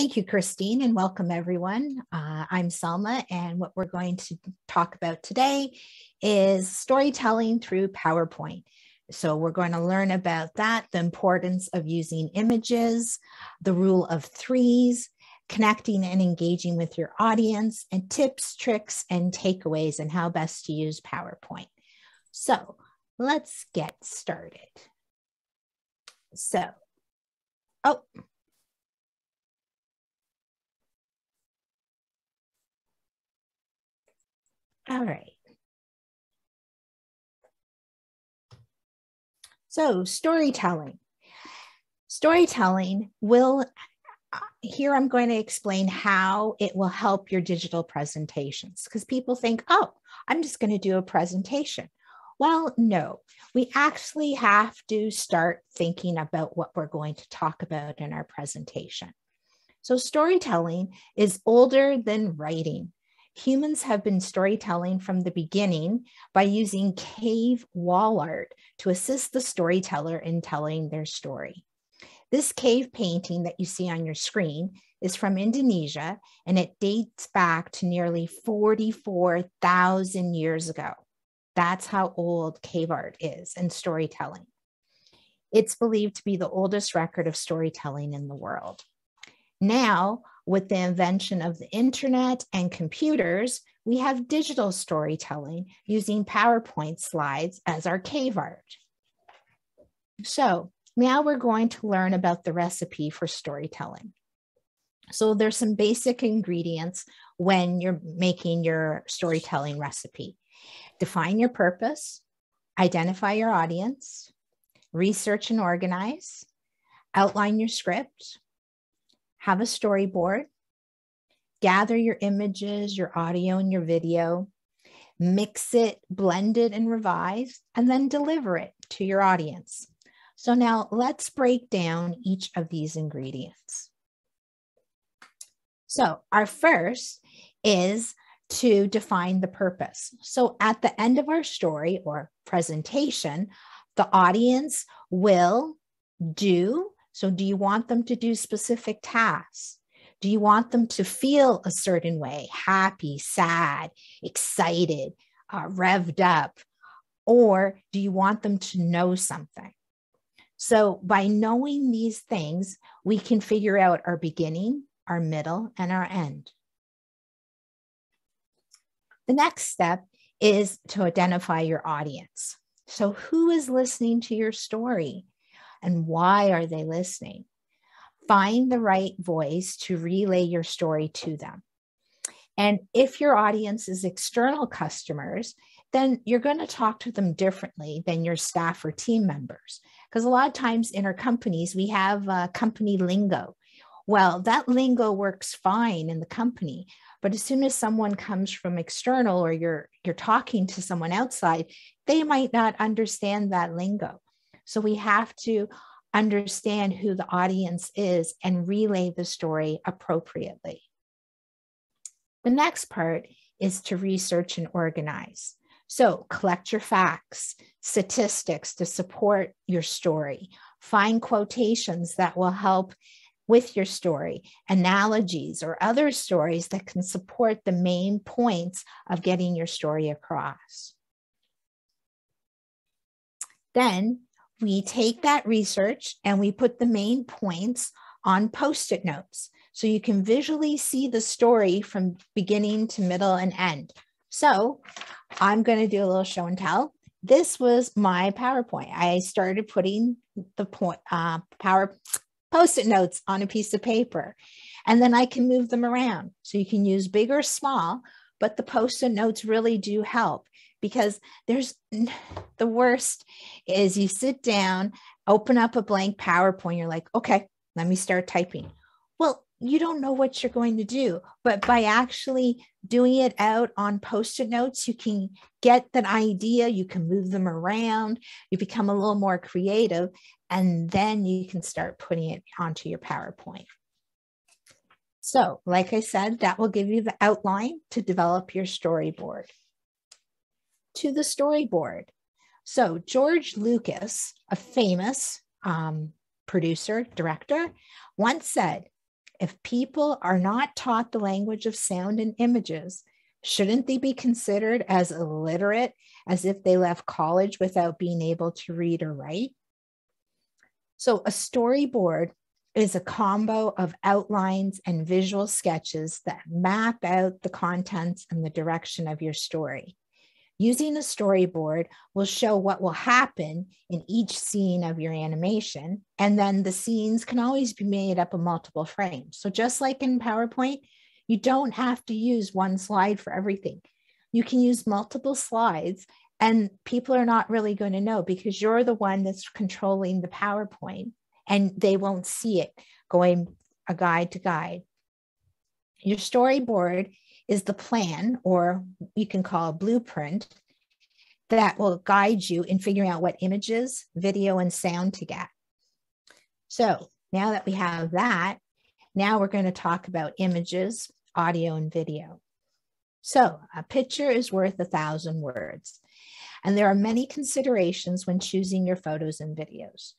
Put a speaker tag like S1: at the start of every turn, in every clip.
S1: Thank you, Christine, and welcome everyone. I'm Salma, and what we're going to talk about today is storytelling through PowerPoint. So we're going to learn about that, the importance of using images, the rule of threes, connecting and engaging with your audience, and tips, tricks, and takeaways, and how best to use PowerPoint. So let's get started. All right. So storytelling. Storytelling will, here I'm going to explain how it will help your digital presentations, because people think, oh, I'm just going to do a presentation. Well, no, we actually have to start thinking about what we're going to talk about in our presentation. So storytelling is older than writing. Humans have been storytelling from the beginning by using cave wall art to assist the storyteller in telling their story. This cave painting that you see on your screen is from Indonesia, and it dates back to nearly 44,000 years ago. That's how old cave art is and storytelling. It's believed to be the oldest record of storytelling in the world. Now, with the invention of the internet and computers, we have digital storytelling using PowerPoint slides as our cave art. So now we're going to learn about the recipe for storytelling. So there's some basic ingredients when you're making your storytelling recipe. Define your purpose, identify your audience, research and organize, outline your script, have a storyboard, gather your images, your audio, and your video, mix it, blend it, and revise, and then deliver it to your audience. So now let's break down each of these ingredients. So our first is to define the purpose. So at the end of our story or presentation, the audience will do. So do you want them to do specific tasks? Do you want them to feel a certain way, happy, sad, excited, revved up? Or do you want them to know something? So by knowing these things, we can figure out our beginning, our middle, and our end. The next step is to identify your audience. So who is listening to your story? And why are they listening? Find the right voice to relay your story to them. And if your audience is external customers, then you're going to talk to them differently than your staff or team members. Because a lot of times in our companies, we have company lingo. Well, that lingo works fine in the company, but as soon as someone comes from external or you're talking to someone outside, they might not understand that lingo. So we have to understand who the audience is and relay the story appropriately. The next part is to research and organize. So collect your facts, statistics to support your story, find quotations that will help with your story, analogies or other stories that can support the main points of getting your story across. Then we take that research and we put the main points on Post-it notes so you can visually see the story from beginning to middle and end. So I'm going to do a little show and tell. This was my PowerPoint. I started putting the Post-it notes on a piece of paper, and then I can move them around. So you can use big or small, but the Post-it notes really do help. Because the worst is you sit down, open up a blank PowerPoint, you're like, okay, let me start typing. Well, you don't know what you're going to do, but by actually doing it out on Post-it notes, you can get that idea, you can move them around, you become a little more creative, and then you can start putting it onto your PowerPoint. So, like I said, that will give you the outline to develop your storyboard. To the storyboard. So George Lucas, a famous producer, director, once said, if people are not taught the language of sound and images, shouldn't they be considered as illiterate as if they left college without being able to read or write? So a storyboard is a combo of outlines and visual sketches that map out the contents and the direction of your story. Using a storyboard will show what will happen in each scene of your animation, and then the scenes can always be made up of multiple frames. So just like in PowerPoint, you don't have to use one slide for everything. You can use multiple slides, and people are not really going to know because you're the one that's controlling the PowerPoint, and they won't see it going a guide to guide. Your storyboard is the plan, or you can call a blueprint, that will guide you in figuring out what images, video, and sound to get. So now that we have that, now we're going to talk about images, audio, and video. So a picture is worth 1,000 words. And there are many considerations when choosing your photos and videos.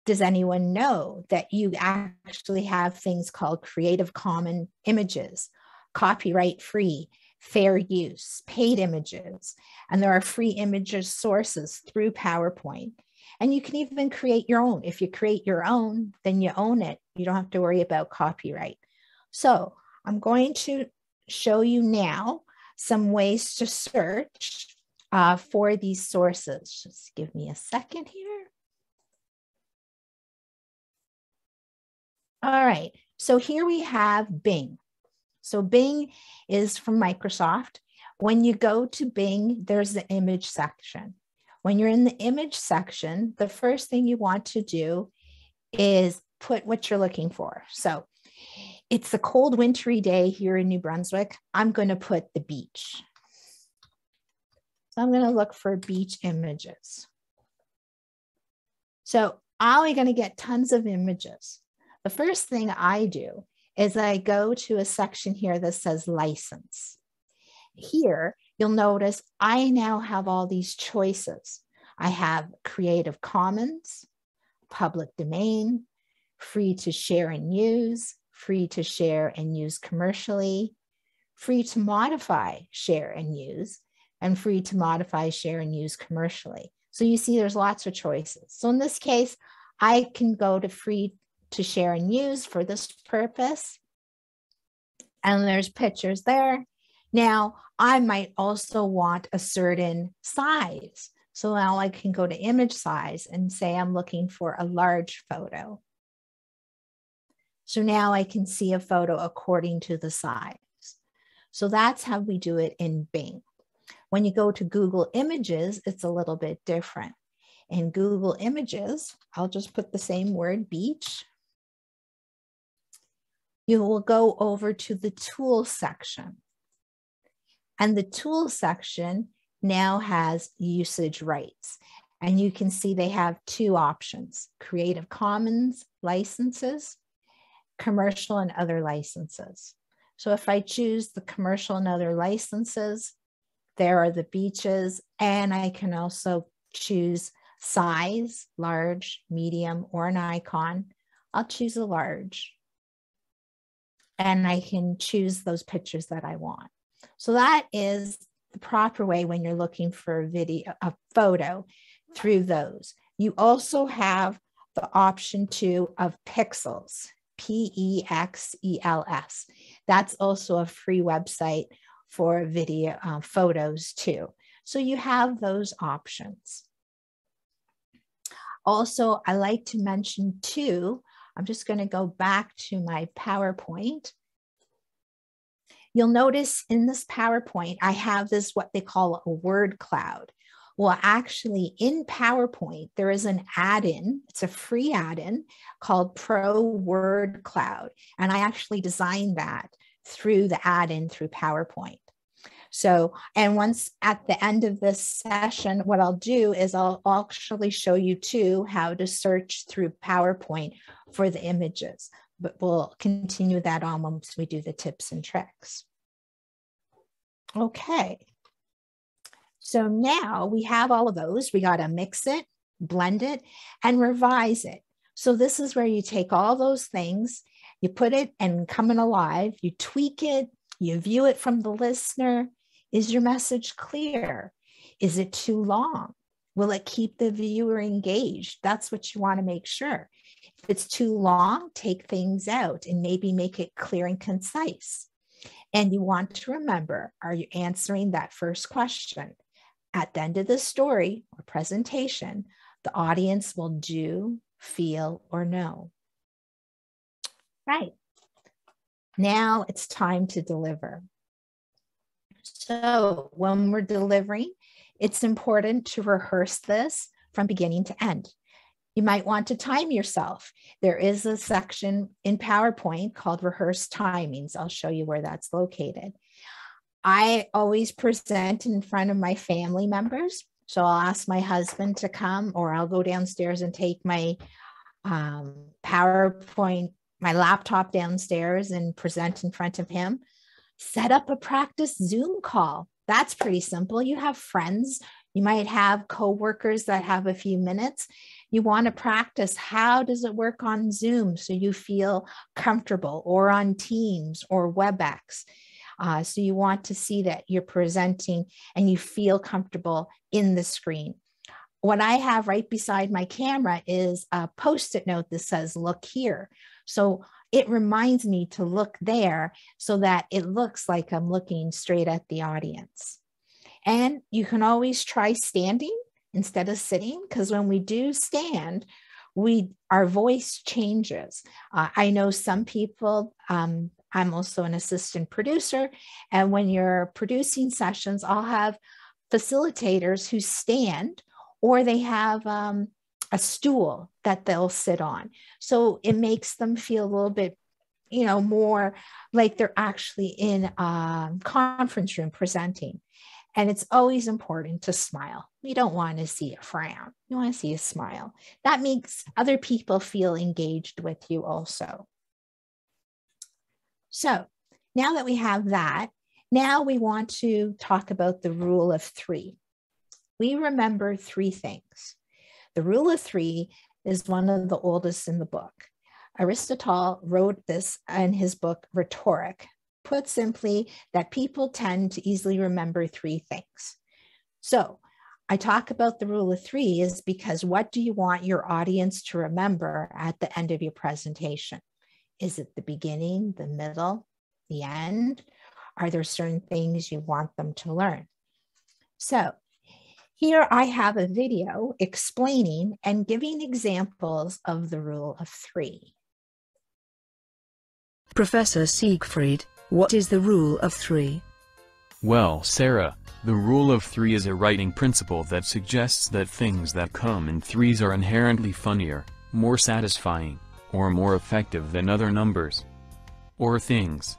S1: Does anyone know that you actually have things called Creative Commons images, copyright free, fair use, paid images, and there are free images sources through PowerPoint. And you can even create your own. If you create your own, then you own it. You don't have to worry about copyright. So I'm going to show you now some ways to search for these sources. Just give me a second here. All right, so here we have Bing. So Bing is from Microsoft. When you go to Bing, there's the image section. When you're in the image section, the first thing you want to do is put what you're looking for. So it's a cold, wintry day here in New Brunswick. I'm going to put the beach. So I'm going to look for beach images. So I'm going to get tons of images. The first thing I do is I go to a section here that says license. Here, you'll notice I now have all these choices. I have Creative Commons, public domain, free to share and use, free to share and use commercially, free to modify, share and use, and free to modify, share and use commercially. So you see there's lots of choices. So in this case, I can go to free to share and use for this purpose. And there's pictures there. Now, I might also want a certain size. So now I can go to image size and say I'm looking for a large photo. So now I can see a photo according to the size. So that's how we do it in Bing. When you go to Google Images, it's a little bit different. In Google Images, I'll just put the same word, beach. You will go over to the Tools section. And the Tools section now has usage rights. And you can see they have two options, Creative Commons licenses, commercial and other licenses. So if I choose the commercial and other licenses, there are the beaches, and I can also choose size, large, medium, or an icon. I'll choose a large. And I can choose those pictures that I want. So that is the proper way when you're looking for a video, a photo through those. You also have the option too of Pixels, P-E-X-E-L-S. That's also a free website for video photos too. So you have those options. Also, I like to mention too, I'm just going to go back to my PowerPoint. You'll notice in this PowerPoint, I have this, what they call a word cloud. Well, actually in PowerPoint, there is an add-in. It's a free add-in called Pro Word Cloud. And I actually designed that through the add-in through PowerPoint. So, and once at the end of this session, what I'll do is I'll actually show you too how to search through PowerPoint for the images, but we'll continue that on once we do the tips and tricks. Okay. So now we have all of those. We got to mix it, blend it, and revise it. So this is where you take all those things, You put it and coming alive, you tweak it, you view it from the listener. Is your message clear? Is it too long? Will it keep the viewer engaged? That's what you want to make sure. If it's too long, take things out and maybe make it clear and concise. And you want to remember, are you answering that first question? At the end of the story or presentation, the audience will do, feel, or know. Right. Now it's time to deliver. So when we're delivering, it's important to rehearse this from beginning to end. You might want to time yourself. There is a section in PowerPoint called Rehearse Timings. I'll show you where that's located. I always present in front of my family members. So I'll ask my husband to come, or I'll go downstairs and take my PowerPoint, my laptop downstairs and present in front of him. Set up a practice Zoom call. That's pretty simple. You have friends. You might have coworkers that have a few minutes. You want to practice, how does it work on Zoom so you feel comfortable, or on Teams or WebEx. So you want to see that you're presenting and you feel comfortable in the screen. What I have right beside my camera is a Post-it note that says, look here. So it reminds me to look there so that it looks like I'm looking straight at the audience. And you can always try standing instead of sitting, because when we do stand, our voice changes. I know some people, I'm also an assistant producer, and when you're producing sessions, I'll have facilitators who stand, or they have a stool that they'll sit on. So it makes them feel a little bit, more like they're actually in a conference room presenting. And it's always important to smile. You don't want to see a frown. You want to see a smile. That makes other people feel engaged with you also. So now that we have that, now we want to talk about the rule of three. We remember three things. The rule of three is one of the oldest in the book. Aristotle wrote this in his book, Rhetoric. Put simply, that people tend to easily remember three things. So I talk about the rule of three is because what do you want your audience to remember at the end of your presentation? Is it the beginning, the middle, the end? Are there certain things you want them to learn? So here I have a video explaining and giving examples of the rule of three.
S2: Professor Siegfried, what is the rule of three?
S3: Well, Sarah, the rule of three is a writing principle that suggests that things that come in threes are inherently funnier, more satisfying, or more effective than other numbers or things.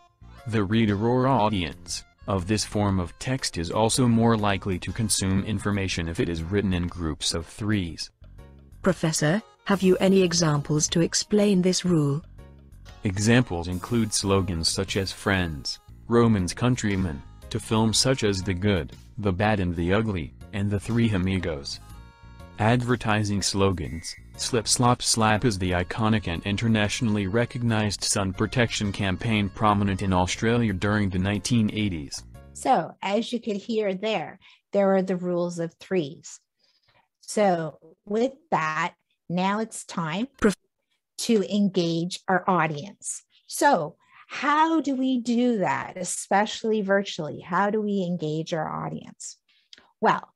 S3: The reader or audience of this form of text is also more likely to consume information if it is written in groups of threes.
S2: Professor, have you any examples to explain this rule?
S3: Examples include slogans such as Friends, Romans Countrymen, to films such as The Good, The Bad and The Ugly, and The Three Amigos. Advertising slogans. Slip Slop Slap is the iconic and internationally recognized sun protection campaign prominent in Australia during the 1980s.
S1: So as you could hear there are the rules of threes. So with that, now it's time to engage our audience. So how do we do that, especially virtually? How do we engage our audience? Well,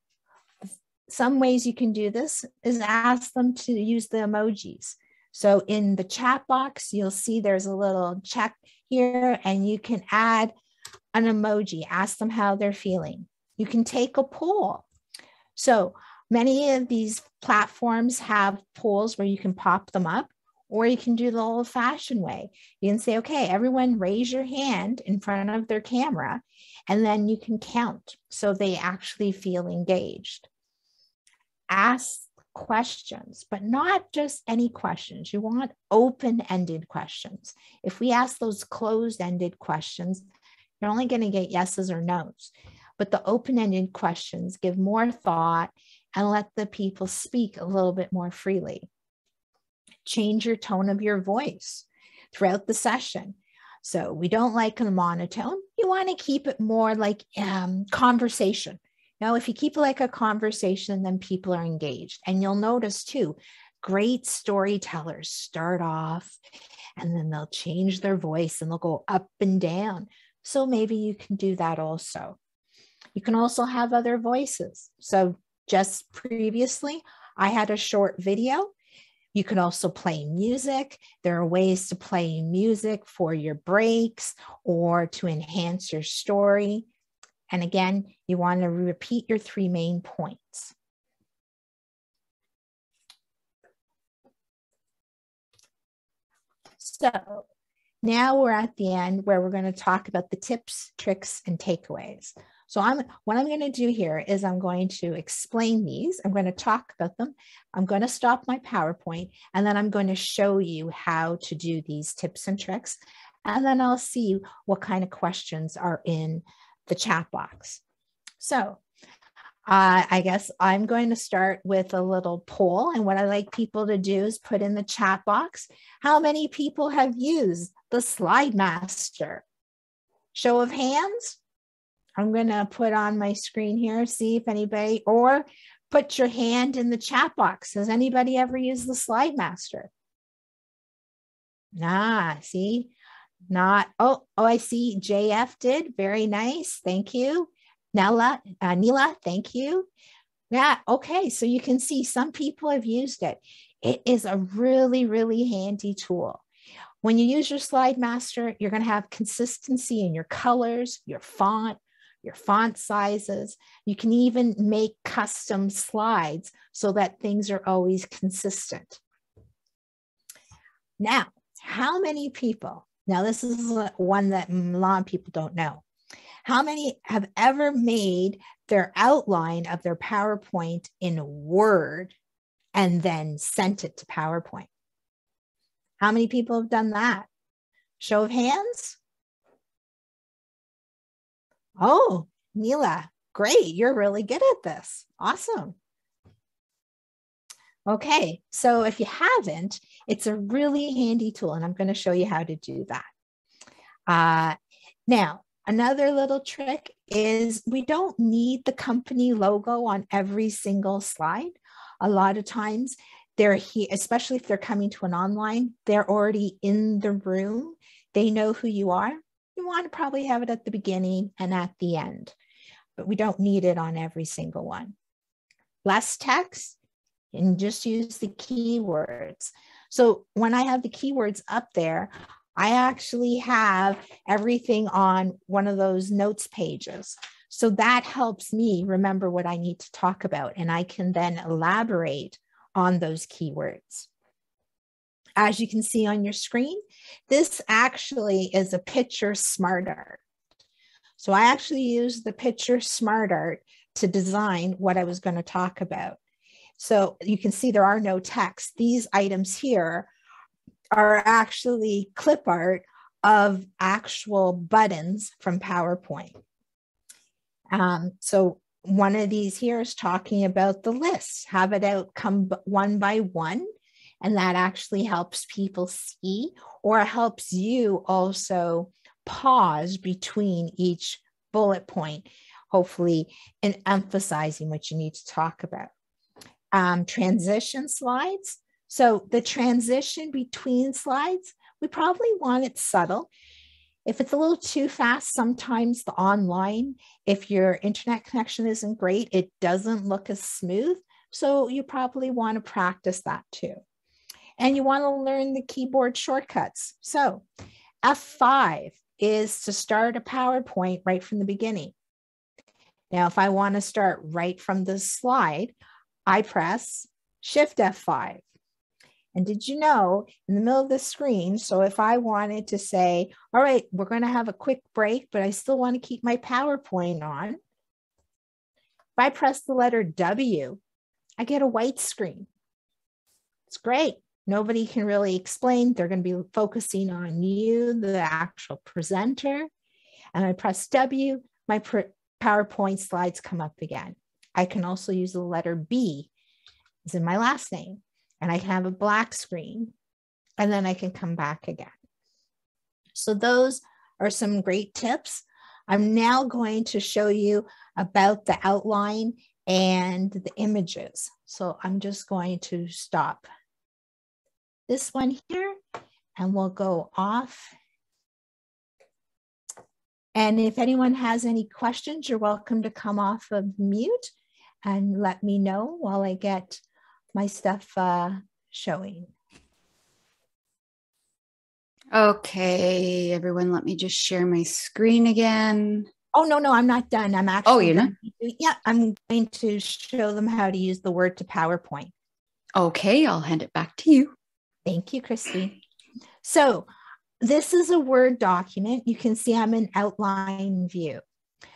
S1: some ways you can do this is ask them to use the emojis. So in the chat box, you'll see there's a little check here, and you can add an emoji, ask them how they're feeling. You can take a poll. So many of these platforms have polls where you can pop them up, or you can do the old-fashioned way. You can say, okay, everyone raise your hand in front of their camera, and then you can count so they actually feel engaged. Ask questions, but not just any questions. You want open-ended questions. If we ask those closed-ended questions, you're only going to get yeses or nos. But the open-ended questions give more thought and let the people speak a little bit more freely. Change your tone of your voice. throughout the session. So we don't like a monotone. You want to keep it more like conversation. Now, if you keep it like a conversation, then people are engaged. And you'll notice too, great storytellers start off and then they'll change their voice and they'll go up and down. So maybe you can do that also. You can also have other voices. So just previously, I had a short video. You can also play music. There are ways to play music for your breaks or to enhance your story. And again, you want to repeat your 3 main points. So now we're at the end where we're going to talk about the tips, tricks, and takeaways. So what I'm going to do here is I'm going to explain these. I'm going to talk about them. I'm going to stop my PowerPoint, and then I'm going to show you how to do these tips and tricks. And then I'll see what kind of questions are in the chat box. So I guess I'm going to start with a little poll. And what I like people to do is put in the chat box, how many people have used the Slide Master? Show of hands. I'm going to put on my screen here, see if anybody, or put your hand in the chat box. Has anybody ever used the Slide Master? See, not, oh, I see JF did. Very nice. Thank you. Nila, thank you. Yeah, okay. So you can see some people have used it. It is a really, really handy tool. When you use your Slide Master, you're going to have consistency in your colors, your font sizes. You can even make custom slides so that things are always consistent. Now, how many people, now this is one that a lot of people don't know. How many have ever made their outline of their PowerPoint in Word and then sent it to PowerPoint? How many people have done that? Show of hands? Oh, Neela, great. You're really good at this. Awesome. Okay, so if you haven't, it's a really handy tool, and I'm going to show you how to do that. Now, another little trick is we don't need the company logo on every single slide. A lot of times they're here, especially if they're coming to an online, they're already in the room. They know who you are. You want to probably have it at the beginning and at the end, but we don't need it on every single one. Less text and just use the keywords. So when I have the keywords up there, I actually have everything on one of those notes pages. So that helps me remember what I need to talk about, and I can then elaborate on those keywords. As you can see on your screen, this actually is a picture smart art. So I actually used the picture smart art to design what I was going to talk about. So you can see there are no text. These items here are actually clip art of actual buttons from PowerPoint. So one of these here is talking about the lists, have it out come one by one, and that actually helps people see, or helps you also pause between each bullet point, hopefully, and emphasizing what you need to talk about. Transition slides. So the transition between slides, we probably want it subtle. If it's a little too fast, sometimes the online, if your internet connection isn't great, it doesn't look as smooth. So you probably want to practice that too. And you want to learn the keyboard shortcuts. So F5 is to start a PowerPoint right from the beginning. Now, if I want to start right from the slide, I press Shift F5. And did you know, in the middle of the screen, so if I wanted to say, all right, we're going to have a quick break, but I still want to keep my PowerPoint on. If I press the letter W, I get a white screen. It's great. Nobody can really explain. They're going to be focusing on you, the actual presenter. And I press W, my PowerPoint slides come up again. I can also use the letter B, as in my last name. And I can have a black screen, and then I can come back again. So those are some great tips. I'm now going to show you about the outline and the images. So I'm just going to stop this one here and we'll go off. And if anyone has any questions, you're welcome to come off of mute and let me know while I get my stuff showing.
S4: Okay, everyone, let me just share my screen again.
S1: Oh, no, I'm not done. I'm actually,
S4: oh, you're not?
S1: Yeah, I'm going to show them how to use the Word to PowerPoint.
S4: Okay, I'll hand it back to you.
S1: Thank you, Christy. So this is a Word document. You can see I'm in outline view.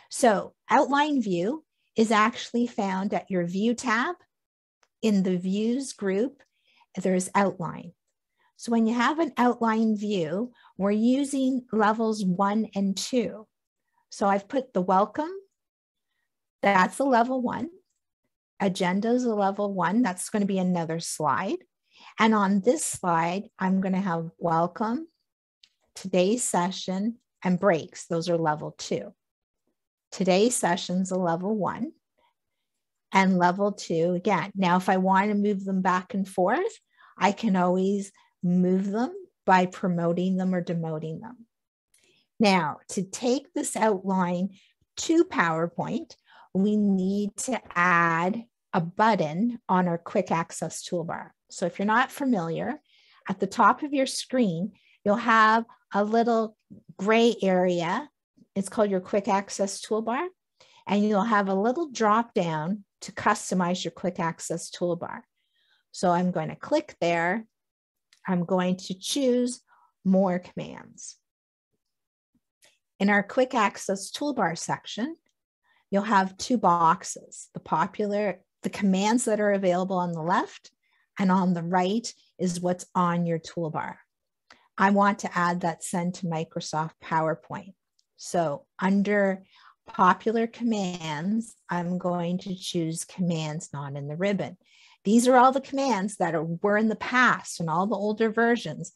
S1: So outline view is actually found at your view tab. In the views group, there's outline. So when you have an outline view, we're using levels 1 and 2. So I've put the welcome, that's a level 1. Agenda is a level 1, that's going to be another slide. And on this slide, I'm going to have welcome, today's session, and breaks. Those are level 2. Today's session's a level 1. And level 2 again. Now, if I want to move them back and forth, I can always move them by promoting them or demoting them. Now, to take this outline to PowerPoint, we need to add a button on our quick access toolbar. So if you're not familiar, at the top of your screen, you'll have a little gray area. It's called your quick access toolbar. And you'll have a little drop down to customize your quick access toolbar. So I'm going to click there. I'm going to choose more commands. In our quick access toolbar section, you'll have 2 boxes, the commands that are available on the left, and on the right is what's on your toolbar. I want to add that send to Microsoft PowerPoint. So under popular commands, I'm going to choose commands not in the ribbon. These are all the commands that were in the past and all the older versions,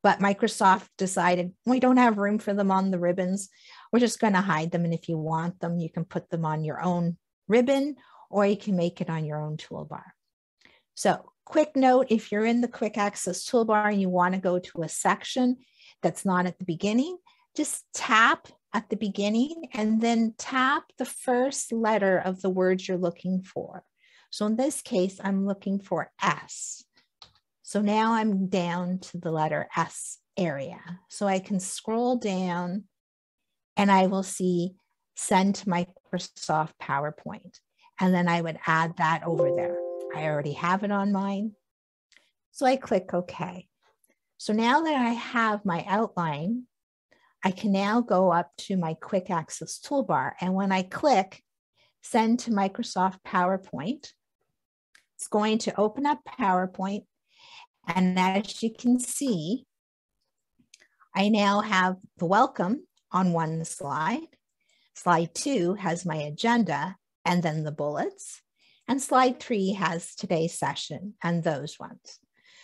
S1: but Microsoft decided we don't have room for them on the ribbons. We're just going to hide them. And if you want them, you can put them on your own ribbon or you can make it on your own toolbar. So quick note, if you're in the quick access toolbar and you want to go to a section that's not at the beginning, just tap at the beginning and then tap the first letter of the word you're looking for. So in this case, I'm looking for S. So now I'm down to the letter S area. So I can scroll down and I will see send to Microsoft PowerPoint. And then I would add that over there. I already have it on mine. So I click OK. So now that I have my outline, I can now go up to my quick access toolbar. And when I click send to Microsoft PowerPoint, it's going to open up PowerPoint. And as you can see, I now have the welcome on one slide. Slide 2 has my agenda and then the bullets. And slide 3 has today's session and those ones.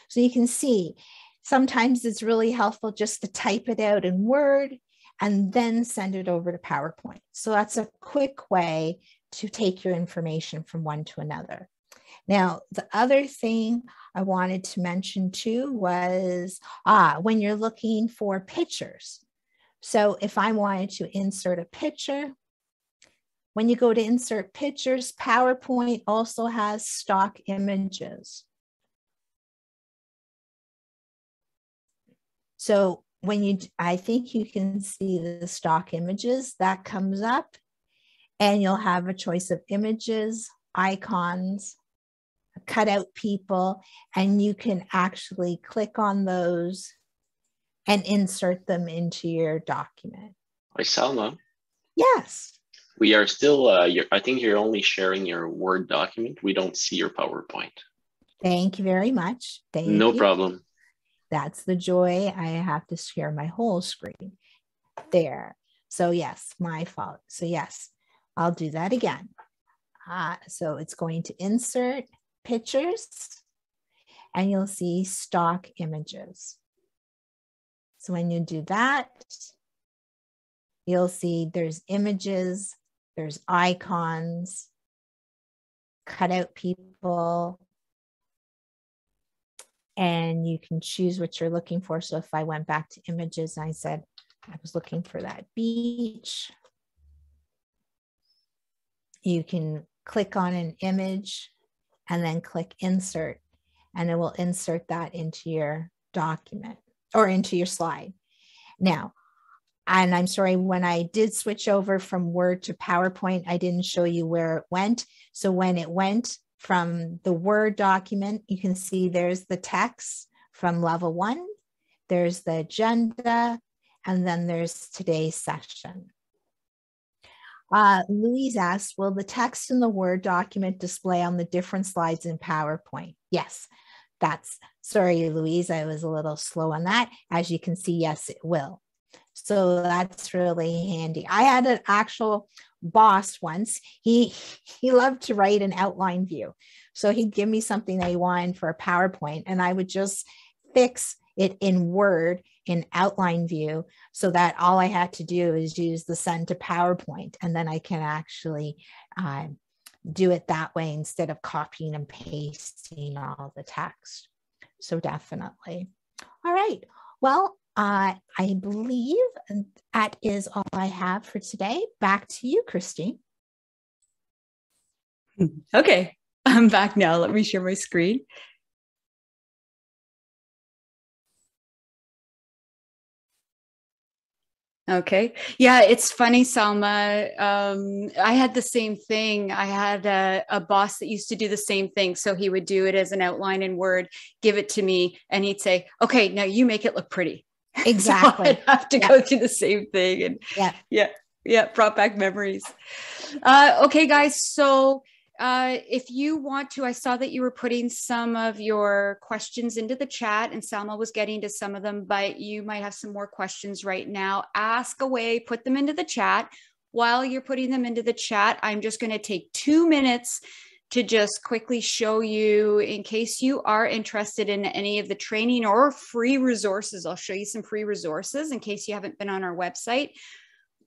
S1: So you can see sometimes it's really helpful just to type it out in Word and then send it over to PowerPoint. So that's a quick way to take your information from one to another. Now, the other thing I wanted to mention too was when you're looking for pictures. So if I wanted to insert a picture, when you go to insert pictures, PowerPoint also has stock images. So when I think you can see the stock images that comes up and you'll have a choice of images, icons, cut out people, and you can actually click on those and insert them into your document.
S5: Hi, Salma.
S1: Yes.
S5: We are still, I think you're only sharing your Word document. We don't see your PowerPoint.
S1: Thank you very much. Thank
S5: No
S1: you.
S5: problem.
S1: That's the joy. I have to share my whole screen there. So yes, my fault. So yes, I'll do that again. So it's going to insert pictures and you'll see stock images. So when you do that, you'll see there's images, there's icons, cutout people, and you can choose what you're looking for. So if I went back to images, I said I was looking for that beach, you can click on an image and then click insert, and it will insert that into your document or into your slide. Now, and I'm sorry, when I did switch over from Word to PowerPoint, I didn't show you where it went. So when it went from the Word document, you can see there's the text from level 1, there's the agenda, and then there's today's session. Louise asks, will the text in the Word document display on the different slides in PowerPoint? Yes, sorry, Louise, I was a little slow on that. As you can see, yes, it will. So that's really handy. I had an actual boss once. He loved to write an outline view. So he'd give me something that he wanted for a PowerPoint, and I would just fix it in Word in outline view so that all I had to do is use the send to PowerPoint, and then I can actually do it that way instead of copying and pasting all the text. So definitely. All right. Well, I believe that is all I have for today. Back to you, Christine.
S4: Okay, I'm back now. Let me share my screen. Okay. Yeah, it's funny, Salma. I had the same thing. I had a boss that used to do the same thing. So he would do it as an outline in Word, give it to me, and he'd say, okay, now you make it look pretty.
S1: Exactly.
S4: So I'd have to go through the same thing. And brought back memories. Okay, guys. So if you want to, I saw that you were putting some of your questions into the chat, and Salma was getting to some of them, but you might have some more questions right now. Ask away, put them into the chat. While you're putting them into the chat, I'm just going to take 2 minutes to just quickly show you, in case you are interested in any of the training or free resources. I'll show you some free resources in case you haven't been on our website.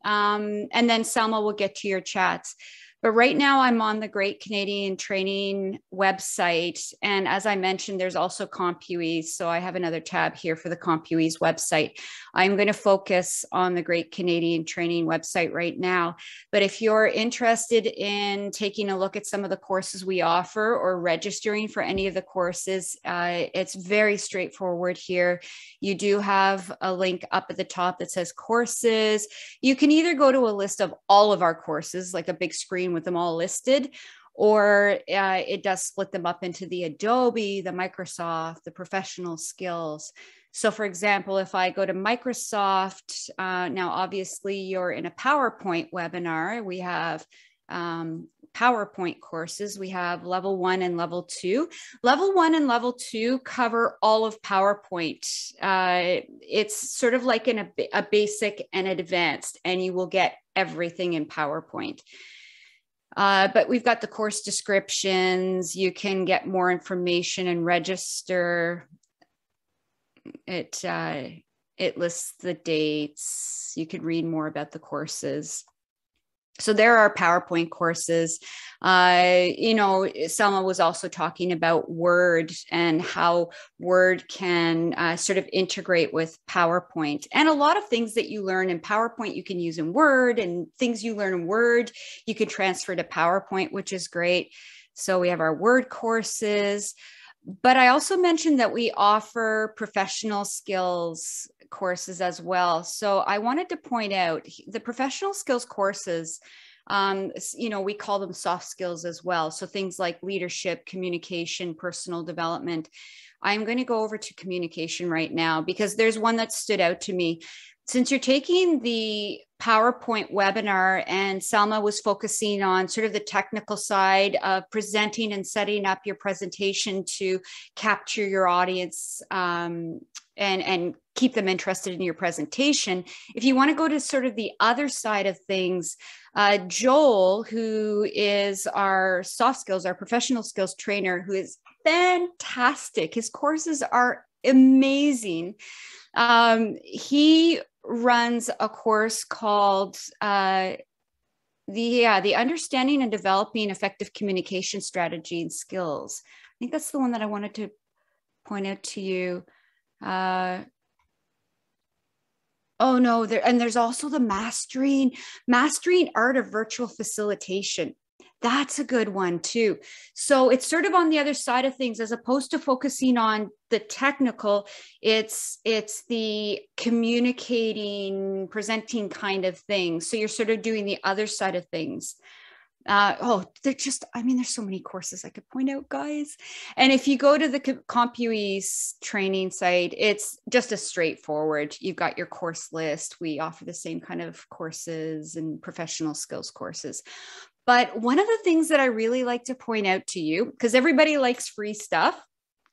S4: And then Salma will get to your chats. But right now I'm on the Great Canadian Training website. And as I mentioned, there's also CompuEase. So I have another tab here for the CompuEase website. I'm going to focus on the Great Canadian Training website right now. But if you're interested in taking a look at some of the courses we offer or registering for any of the courses, it's very straightforward here. You do have a link up at the top that says courses. You can either go to a list of all of our courses, like a big screen with them all listed, or it does split them up into the Adobe, the Microsoft, the professional skills. So for example, if I go to Microsoft, now obviously you're in a PowerPoint webinar, we have PowerPoint courses. We have level 1 and level 2. Level 1 and level 2 cover all of PowerPoint. It's sort of like in a basic and advanced, and you will get everything in PowerPoint. But we've got the course descriptions. You can get more information and register. It lists the dates. You can read more about the courses. So there are PowerPoint courses. Selma was also talking about Word and how Word can sort of integrate with PowerPoint. And a lot of things that you learn in PowerPoint, you can use in Word, and things you learn in Word, you can transfer to PowerPoint, which is great. So we have our Word courses. But I also mentioned that we offer professional skills courses as well. So I wanted to point out the professional skills courses, we call them soft skills as well. So things like leadership, communication, personal development. I'm going to go over to communication right now because there's one that stood out to me. Since you're taking the PowerPoint webinar and Salma was focusing on sort of the technical side of presenting and setting up your presentation to capture your audience and keep them interested in your presentation. If you want to go to sort of the other side of things, Joel, who is our soft skills, our professional skills trainer, who is fantastic. His courses are amazing. He runs a course called the Understanding and Developing Effective Communication Strategy and Skills. I think that's the one that I wanted to point out to you. Oh no, there's also the mastering art of virtual facilitation. That's a good one too. So it's sort of on the other side of things, as opposed to focusing on the technical, it's the communicating, presenting kind of thing. So you're sort of doing the other side of things. There's so many courses I could point out, guys. And if you go to the CompuEase training site, it's just a straightforward. You've got your course list. We offer the same kind of courses and professional skills courses. But one of the things that I really like to point out to you, because everybody likes free stuff,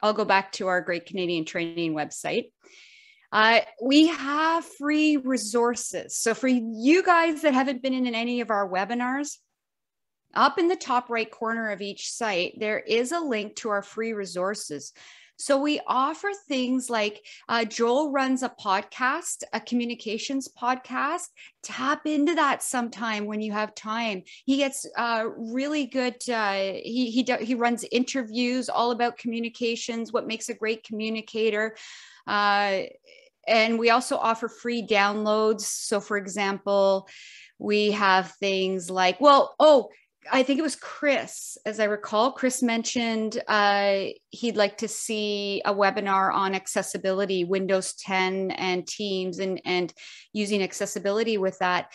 S4: I'll go back to our Great Canadian Training website. We have free resources. So for you guys that haven't been in any of our webinars, up in the top right corner of each site, there is a link to our free resources. So we offer things like Joel runs a podcast, a communications podcast. Tap into that sometime when you have time. He gets really good. He runs interviews all about communications, what makes a great communicator. And we also offer free downloads. So for example, we have things like, I think it was Chris, as I recall. Chris mentioned he'd like to see a webinar on accessibility, Windows 10 and Teams, and using accessibility with that.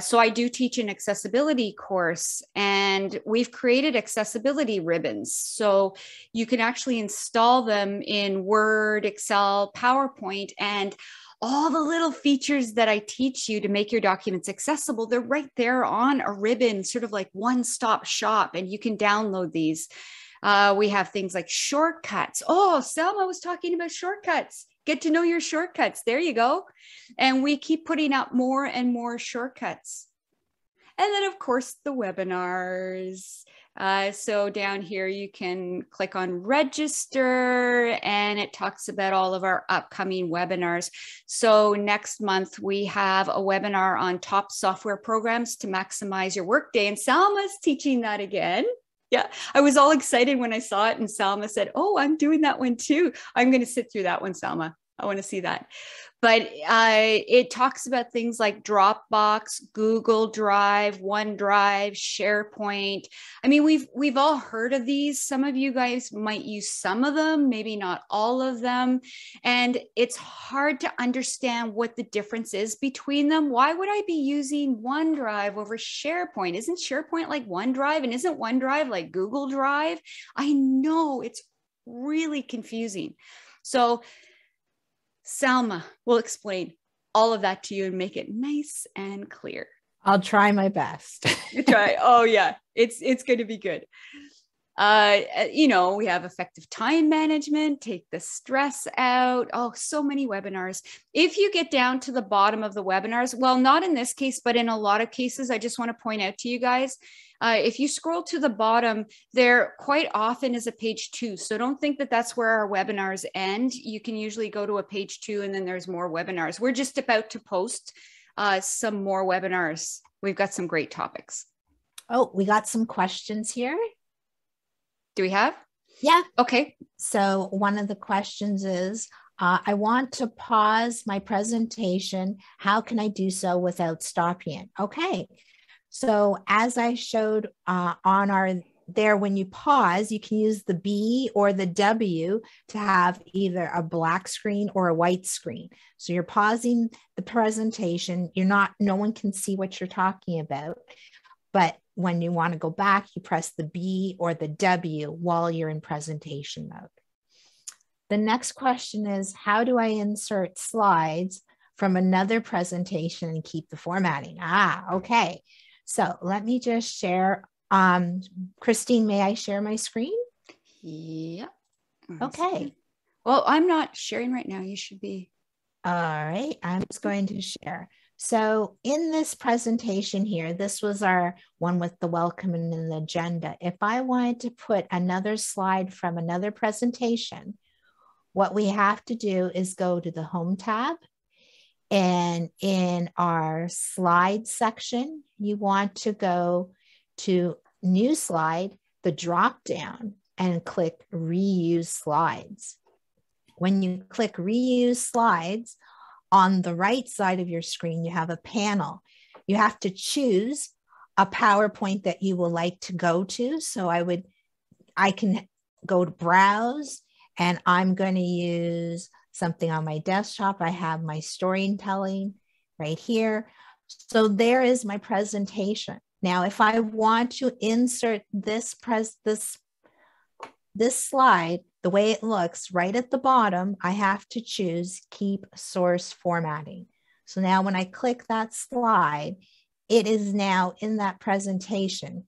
S4: So I do teach an accessibility course, and we've created accessibility ribbons. So you can actually install them in Word, Excel, PowerPoint, and all the little features that I teach you to make your documents accessible, they're right there on a ribbon, sort of like one-stop shop, and you can download these. We have things like shortcuts. Oh, Salma was talking about shortcuts. Get to know your shortcuts. There you go. And we keep putting out more and more shortcuts. And then, of course, the webinars. So down here, you can click on register, and it talks about all of our upcoming webinars. So next month, we have a webinar on top software programs to maximize your workday. And Salma's teaching that again. Yeah, I was all excited when I saw it, and Salma said, "Oh, I'm doing that one too." I'm going to sit through that one, Salma. I want to see that. But it talks about things like Dropbox, Google Drive, OneDrive, SharePoint. I mean, we've all heard of these. Some of you guys might use some of them, maybe not all of them. And it's hard to understand what the difference is between them. Why would I be using OneDrive over SharePoint? Isn't SharePoint like OneDrive? And isn't OneDrive like Google Drive? I know it's really confusing. So Salma will explain all of that to you and make it nice and clear.
S1: I'll try my best.
S4: Try. Oh yeah, it's going to be good. We have effective time management, take the stress out. Oh, so many webinars. If you get down to the bottom of the webinars, well, not in this case, but in a lot of cases, I just want to point out to you guys, if you scroll to the bottom, there quite often is a page 2. So don't think that that's where our webinars end. You can usually go to a page 2 and then there's more webinars. We're just about to post some more webinars. We've got some great topics.
S1: Oh, we got some questions here.
S4: Do we have?
S1: Yeah.
S4: Okay.
S1: So one of the questions is, I want to pause my presentation. How can I do so without stopping it? Okay. So as I showed when you pause, you can use the B or the W to have either a black screen or a white screen. So you're pausing the presentation. No one can see what you're talking about. But when you want to go back, you press the B or the W while you're in presentation mode. The next question is, how do I insert slides from another presentation and keep the formatting? Okay. So let me just share. Christine, may I share my screen?
S4: Yeah.
S1: Okay.
S4: Well, I'm not sharing right now. You should be.
S1: All right. I'm just going to share. So in this presentation here, this was our one with the welcome and an agenda. If I wanted to put another slide from another presentation, what we have to do is go to the Home tab, and in our slide section, you want to go to New Slide, the drop down, and click Reuse Slides. When you click Reuse Slides, on the right side of your screen, you have a panel. You have to choose a PowerPoint that you will like to go to. So I can go to Browse, and I'm going to use something on my desktop. I have my storytelling right here. So there is my presentation. Now, if I want to insert this slide, the way it looks right at the bottom, I have to choose Keep Source Formatting. So now when I click that slide, it is now in that presentation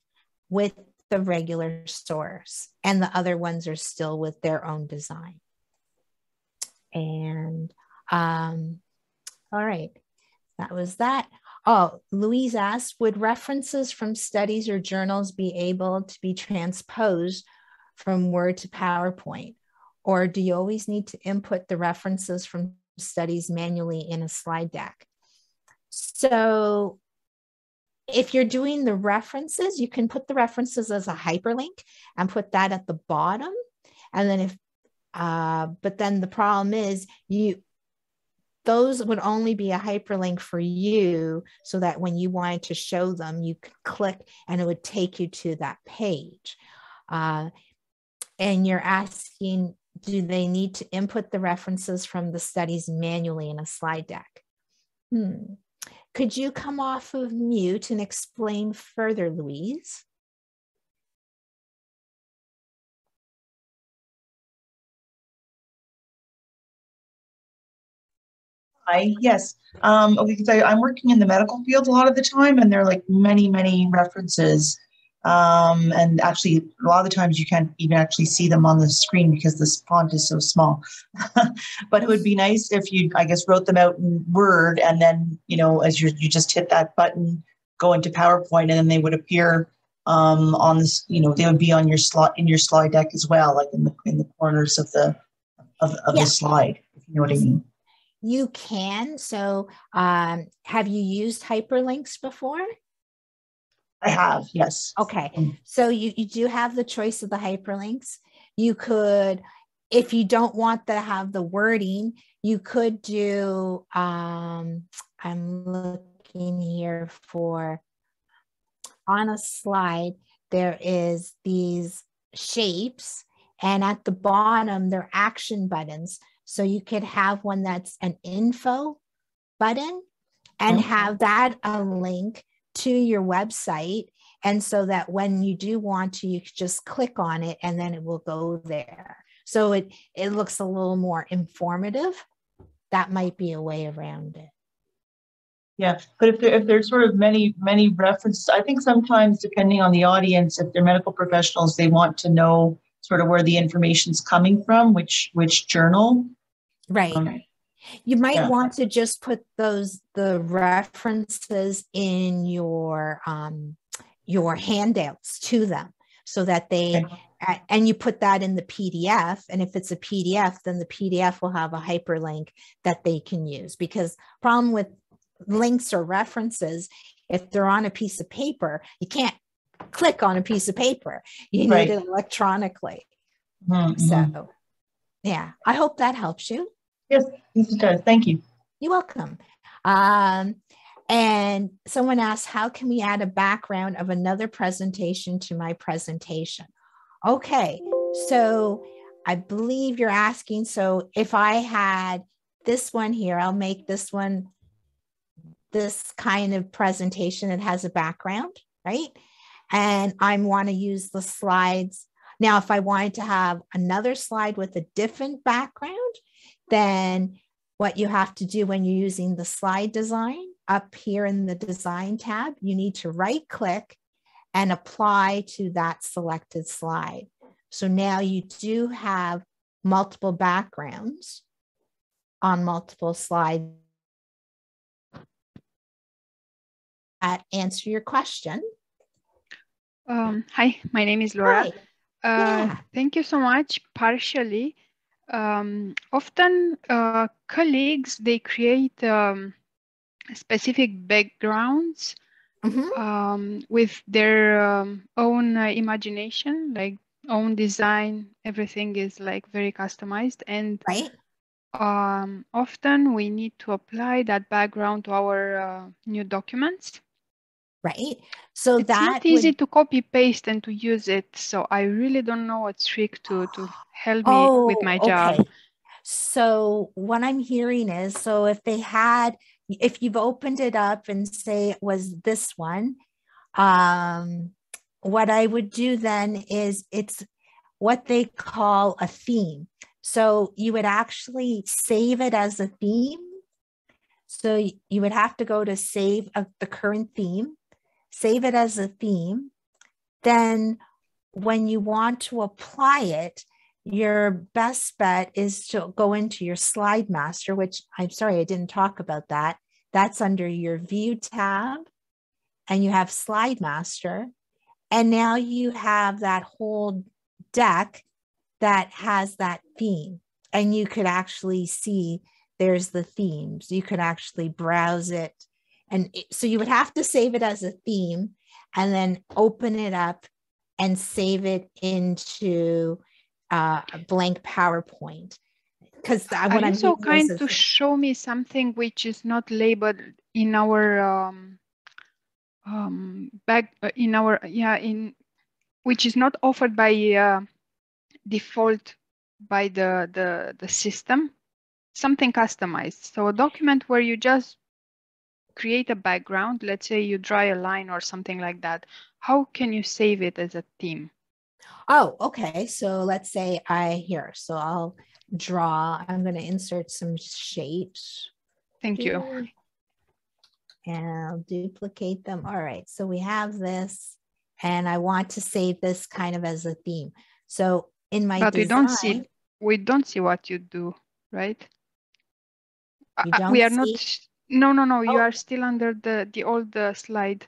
S1: with the regular source, and the other ones are still with their own design. And all right, that was that. Oh, Louise asked, would references from studies or journals be able to be transposed from Word to PowerPoint? Or do you always need to input the references from studies manually in a slide deck? So if you're doing the references, you can put the references as a hyperlink and put that at the bottom. And then but then the problem is those would only be a hyperlink for you, so that when you wanted to show them, you could click and it would take you to that page. And you're asking, do they need to input the references from the studies manually in a slide deck? Could you come off of mute and explain further, Louise?
S6: Hi, yes. Okay, because I'm working in the medical field a lot of the time, and there are like many references. And actually, a lot of the times you can't even actually see them on the screen because the font is so small. But it would be nice if you, I guess, wrote them out in Word, and then, you know, as you just hit that button, go into PowerPoint, and then they would appear on this, you know, they would be on your slide deck as well, like in the corners of the the slide, if you know what I mean.
S1: You can. So have you used hyperlinks before?
S6: I have, yes.
S1: Okay. So you do have the choice of the hyperlinks. You could, if you don't want to have the wording, you could do, I'm looking here for, on a slide, there is these shapes, and at the bottom, they're action buttons. So you could have one that's an info button and have that a link to your website. And so that when you do want to, you could just click on it and then it will go there. So it looks a little more informative. That might be a way around it.
S6: Yeah, but if there's sort of many references, I think sometimes depending on the audience, if they're medical professionals, they want to know sort of where the information's coming from, which journal.
S1: Right. You might want to just put the references in your handouts to them, so that they, and you put that in the PDF. And if it's a PDF, then the PDF will have a hyperlink that they can use. Because problem with links or references, if they're on a piece of paper, you can't click on a piece of paper. You need it electronically. So yeah, I hope that helps you.
S6: Yes, it does. Thank you.
S1: You're welcome. And someone asked, how can we add a background of another presentation to my presentation? Okay, so I believe you're asking, so if I had this one here, I'll make this one this kind of presentation. It has a background, right? And I want to use the slides. Now, if I wanted to have another slide with a different background, then what you have to do when you're using the slide design, up here in the design tab, you need to right click and apply to that selected slide. So now you do have multiple backgrounds on multiple slides that answer your question.
S7: Hi, my name is Laura. Thank you so much. Partially, Often colleagues, they create specific backgrounds with their own imagination, like own design. Everything is like very customized, and
S1: right.
S7: Often we need to apply that background to our new documents.
S1: Right. So
S7: it's
S1: that
S7: not easy to copy paste and to use it. So I really don't know what trick to help me with my job.
S1: Okay. So what I'm hearing is, so if you've opened it up and say it was this one, what I would do then is it's what they call a theme. So you would actually save it as a theme. So you would have to go to save the current theme, save it as a theme. Then when you want to apply it, your best bet is to go into your slide master, which I'm sorry, I didn't talk about that. That's under your view tab, and you have slide master. And now you have that whole deck that has that theme, and you could actually see there's the themes. You could actually browse it. And so you would have to save it as a theme and then open it up and save it into a blank PowerPoint. Because
S7: are you so kind to show me something which is not labeled in our which is not offered by default by the system, something customized. So a document where you just create a background, let's say you draw a line or something like that. How can you save it as a theme?
S1: Oh, okay. So let's say so I'll draw, I'm going to insert some shapes.
S7: Thank you.
S1: And I'll duplicate them. All right. So we have this, and I want to save this kind of as a theme. So in my design,
S7: we don't see what you do, right?
S1: You don't
S7: we are not. No. Oh. You are still under the old slide.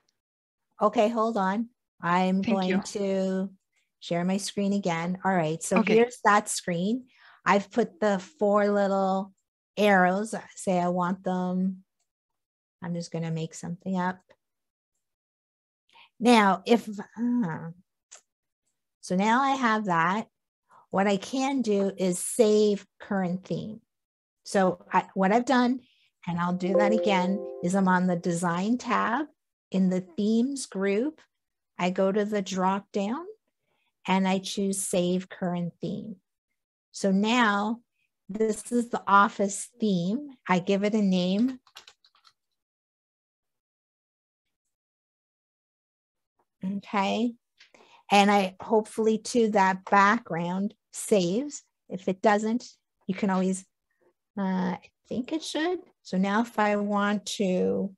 S1: Okay, hold on. I'm going to share my screen again. All right. So here's that screen. I've put the 4 little arrows. Say I want them. I'm just going to make something up. Now, so now I have that. What I can do is save current theme. So what I've done, and I'll do that again, is I'm on the design tab in the themes group. I go to the drop down and I choose save current theme. So now this is the office theme. I give it a name. Okay. And I hopefully too that background saves. If it doesn't, you can always, I think it should. So now if I want to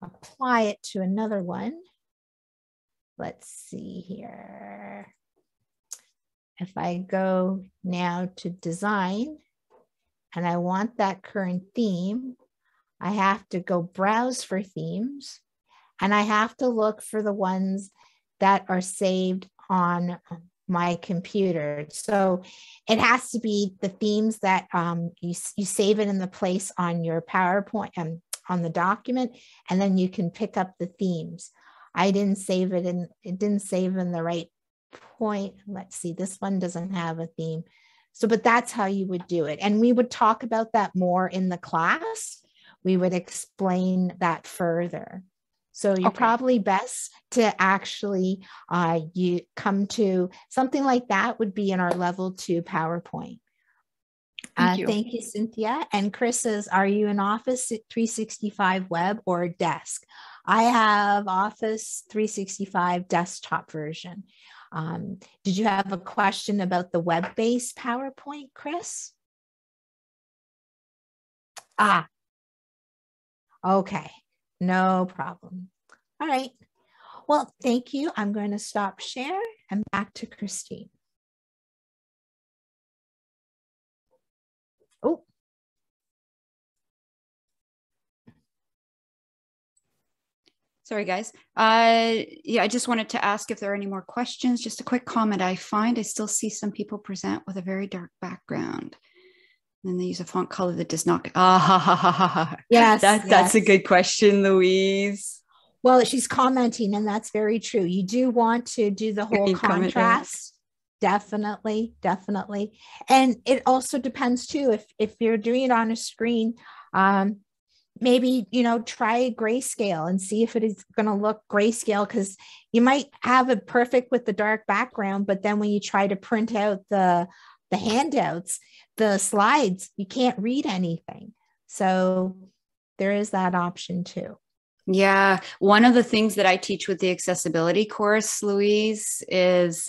S1: apply it to another one, let's see here. If I go now to design and I want that current theme, I have to go browse for themes, and I have to look for the ones that are saved on my computer. So it has to be the themes that you save it in the place on your PowerPoint on the document, and then you can pick up the themes. I didn't save it and it didn't save in the right point. Let's see, this one doesn't have a theme. So, but that's how you would do it. And we would talk about that more in the class. We would explain that further. So you're probably best to actually, you come to something like that would be in our level 2 PowerPoint. Thank you, Cynthia. And Chris says, are you in Office 365 web or desk? I have Office 365 desktop version. Did you have a question about the web-based PowerPoint, Chris? Okay, no problem. All right. Well, thank you. I'm going to stop share and back to Christine. Oh.
S4: Sorry, guys. Yeah, I just wanted to ask if there are any more questions. Just a quick comment. I still see some people present with a very dark background. And then they use a font color that does not.
S1: Yes,
S4: that's a good question, Louise.
S1: Well, she's commenting, and that's very true. You do want to do the whole contrast. Definitely. And it also depends too, if you're doing it on a screen, maybe, try grayscale and see if it is going to look grayscale, because you might have it perfect with the dark background, but then when you try to print out the handouts, the slides, you can't read anything. So there is that option too.
S4: Yeah. One of the things that I teach with the accessibility course, Louise, is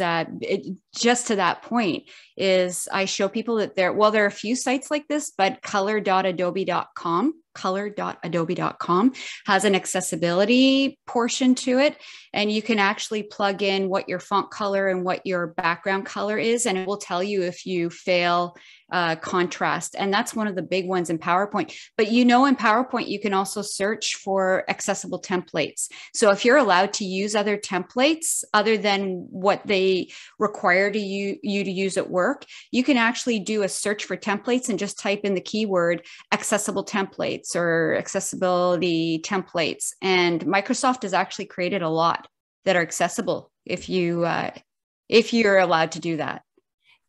S4: just to that point is I show people that there are a few sites like this, but color.adobe.com has an accessibility portion to it. And you can actually plug in what your font color and what your background color is, and it will tell you if you fail contrast. And that's one of the big ones in PowerPoint. But in PowerPoint, you can also search for accessible templates. So if you're allowed to use other templates other than what they require you to use at work, you can actually do a search for templates and just type in the keyword accessible templates or accessibility templates. And Microsoft has actually created a lot that are accessible if you're allowed to do that.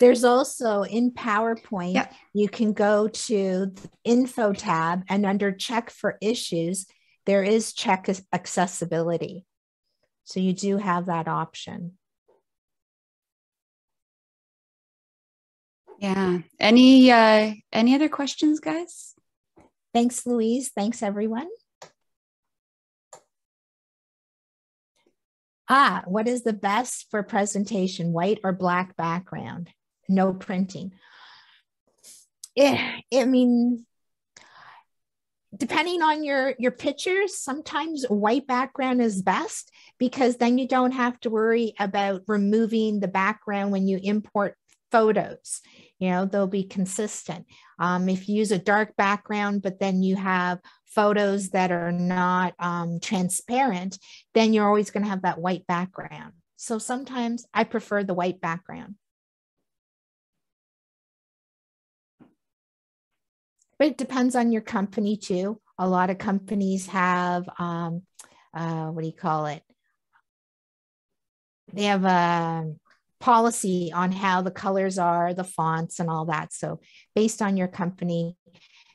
S1: There's also in PowerPoint, you can go to the info tab, and under check for issues, there is check accessibility. So you do have that option.
S4: Yeah. Any other questions, guys?
S1: Thanks, Louise. Thanks, everyone. What is the best for presentation, white or black background? No printing. I mean, depending on your pictures, sometimes white background is best, because then you don't have to worry about removing the background when you import photos. They'll be consistent. If you use a dark background, but then you have photos that are not transparent, then you're always going to have that white background. So sometimes I prefer the white background. But it depends on your company too. A lot of companies have, what do you call it? They have a policy on how the colors are, the fonts and all that. So based on your company,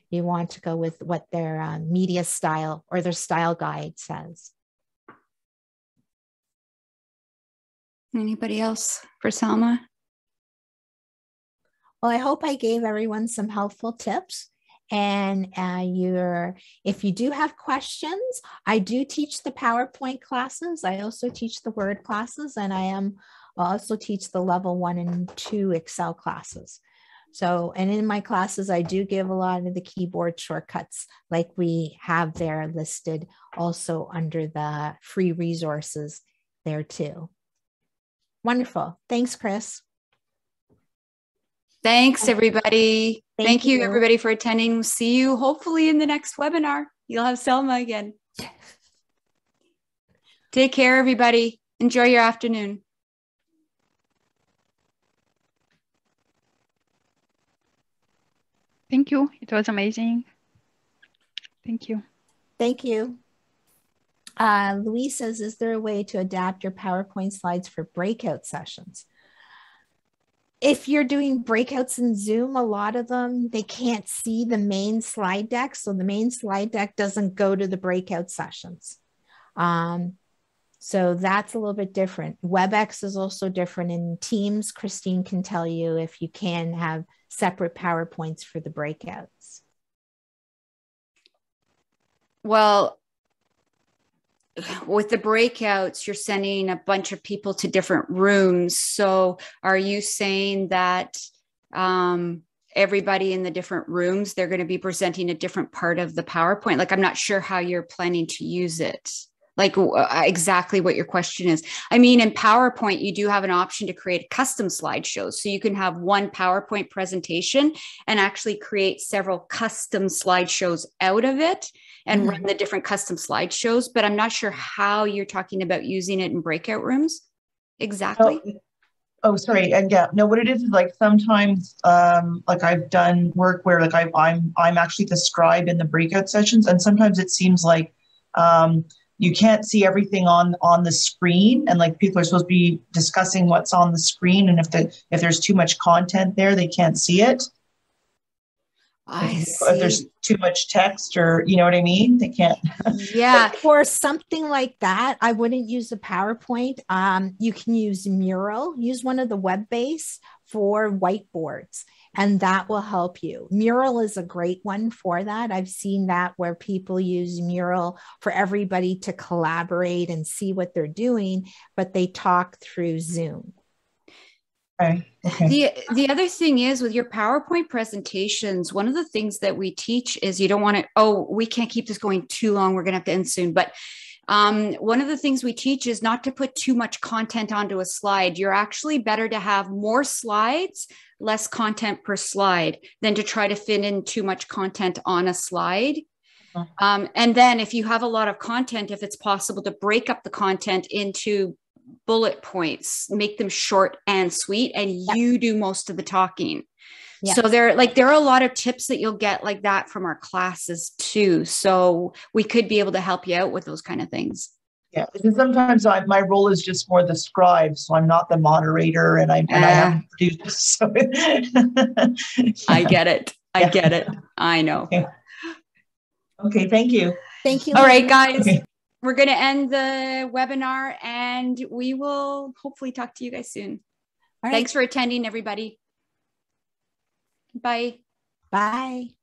S1: you want to go with what their media style or their style guide says.
S4: Anybody else for Salma?
S1: Well, I hope I gave everyone some helpful tips. And if you do have questions, I do teach the PowerPoint classes. I also teach the Word classes, and I also teach the level 1 and 2 Excel classes. So, and in my classes, I do give a lot of the keyboard shortcuts, like we have there listed also under the free resources there too. Wonderful. Thanks, Chris.
S4: Thanks, everybody. Thank you, everybody, for attending. We'll see you hopefully in the next webinar. You'll have Salma again. Take care, everybody. Enjoy your afternoon.
S7: Thank you. It was amazing. Thank you.
S1: Thank you. Louise says, is there a way to adapt your PowerPoint slides for breakout sessions? If you're doing breakouts in Zoom, a lot of them, they can't see the main slide deck. So the main slide deck doesn't go to the breakout sessions. So that's a little bit different. WebEx is also different. In Teams, Christine can tell you if you can have separate PowerPoints for the breakouts.
S4: Well, with the breakouts, you're sending a bunch of people to different rooms. So are you saying that everybody in the different rooms, they're going to be presenting a different part of the PowerPoint? Like, I'm not sure how you're planning to use it. Like exactly what your question is. I mean, in PowerPoint, you do have an option to create custom slideshows. So you can have one PowerPoint presentation and actually create several custom slideshows out of it. and run the different custom slideshows, but I'm not sure how you're talking about using it in breakout rooms exactly.
S6: Oh, sorry. And yeah, no, what it is like sometimes, like I've done work where like I'm actually the scribe in the breakout sessions, and sometimes it seems like you can't see everything on the screen, and like people are supposed to be discussing what's on the screen, and if there's too much content there, they can't see it. If there's too much text, or you know what I mean, they can't.
S1: Yeah, for something like that, I wouldn't use a PowerPoint. You can use Mural. Use one of the web-based for whiteboards, and that will help you. Mural is a great one for that. I've seen that where people use Mural for everybody to collaborate and see what they're doing, but they talk through Zoom.
S6: Okay.
S4: The other thing is with your PowerPoint presentations, one of the things that we teach is you don't want to, oh, we can't keep this going too long. We're going to have to end soon. But one of the things we teach is not to put too much content onto a slide. You're actually better to have more slides, less content per slide than to try to fit in too much content on a slide. And then if you have a lot of content, if it's possible to break up the content into bullet points, make them short and sweet, and you do most of the talking. So there are a lot of tips that you'll get like that from our classes too. So we could be able to help you out with those kind of things.
S6: Yeah, because sometimes my role is just more the scribe, so I'm not the moderator, and I haven't produced. So
S4: I get it. I get it. I know.
S6: Okay, thank you.
S1: Thank you.
S4: All right, guys. Okay. We're going to end the webinar, and we will hopefully talk to you guys soon. All right. Thanks for attending, everybody. Bye.
S1: Bye.